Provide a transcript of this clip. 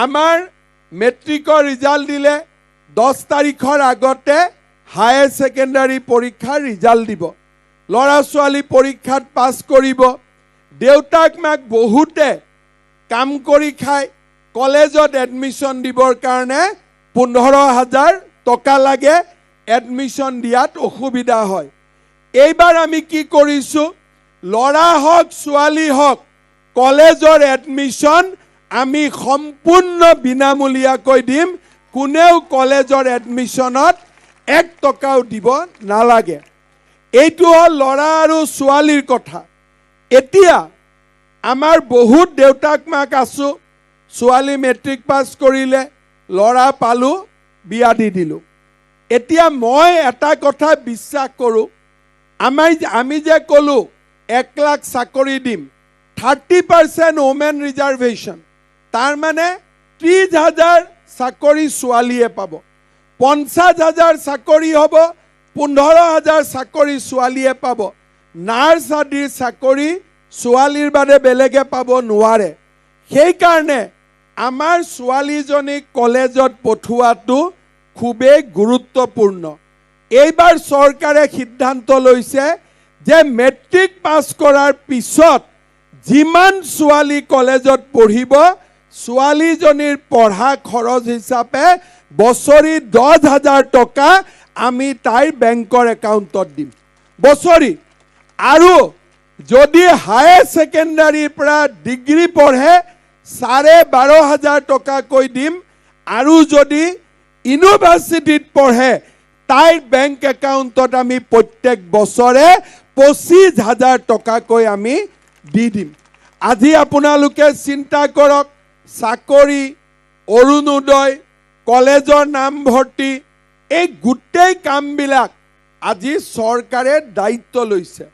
আমাৰ মেট্ৰিকৰ ৰিজাল্ট দিলে 10 তাৰিখৰ আগতে হায়াৰ ছেকেণ্ডাৰী পৰীক্ষাৰ ৰিজাল্ট দিব। ল'ৰা ছোৱালী পৰীক্ষাত পাছ কৰিব। দেউতাক মাক বহুতে কাম কৰি খায়, কলেজত এডমিশ্যন দিবৰ কাৰণে 15,000 টকা লাগে, এডমিশ্যন দিয়াত অসুবিধা হয়। এইবাৰ আমি কি কৰিছোঁ, ল'ৰা হওক ছোৱালী হওক কলেজৰ এডমিশ্যন আমি সম্পূৰ্ণ বিনামূলীয়াকৈ দিম। কোনেও কলেজৰ এডমিশ্যনত 1 টকাও দিব নালাগে। এইটো হ'ল ল'ৰা আৰু ছোৱালীৰ কথা। এতিয়া আমাৰ বহুত দেউতাক মাক আছোঁ, ছোৱালী মেট্ৰিক পাছ কৰিলে, ল'ৰা পালোঁ, বিয়া দি দিলোঁ। এতিয়া মই এটা কথা বিশ্বাস কৰোঁ, আমি যে ক'লোঁ 1 লাখ চাকৰি দিম, 30% ওমেন ৰিজাৰ্ভেশ্যন, তাৰমানে 30,000 চাকৰি ছোৱালীয়ে পাব, 50,000 চাকৰি হ'ব, 15,000 চাকৰি ছোৱালীয়ে পাব। নাৰ্ছ আদিৰ চাকৰি ছোৱালীৰ বাদে বেলেগে পাব নোৱাৰে। সেইকাৰণে আমাৰ ছোৱালীজনীক কলেজত পঠোৱাটো খুবেই গুৰুত্বপূৰ্ণ। এইবাৰ চৰকাৰে সিদ্ধান্ত লৈছে যে মেট্ৰিক পাছ কৰাৰ পিছত যিমান ছোৱালী কলেজত পঢ়িব, ছোৱালীজনীৰ পঢ়া খৰচ হিচাপে বছৰি 10,000 টকা আমি তাইৰ বেংকৰ একাউণ্টত দিম বছৰি। আৰু যদি হায়াৰ ছেকেণ্ডাৰীৰ পৰা ডিগ্ৰী পঢ়ে 12,500 টকাকৈ দিম। আৰু যদি ইউনিভাৰ্চিটিত পঢ়ে তাইৰ বেংক একাউণ্টত আমি প্ৰত্যেক বছৰে 25,000 টকাকৈ আমি দি দিম। আজি আপোনালোকে চিন্তা কৰক, চাকৰি, অৰুণোদয়, কলেজৰ নামভৰ্তি, এই গোটেই কামবিলাক আজি চৰকাৰে দায়িত্ব লৈছে।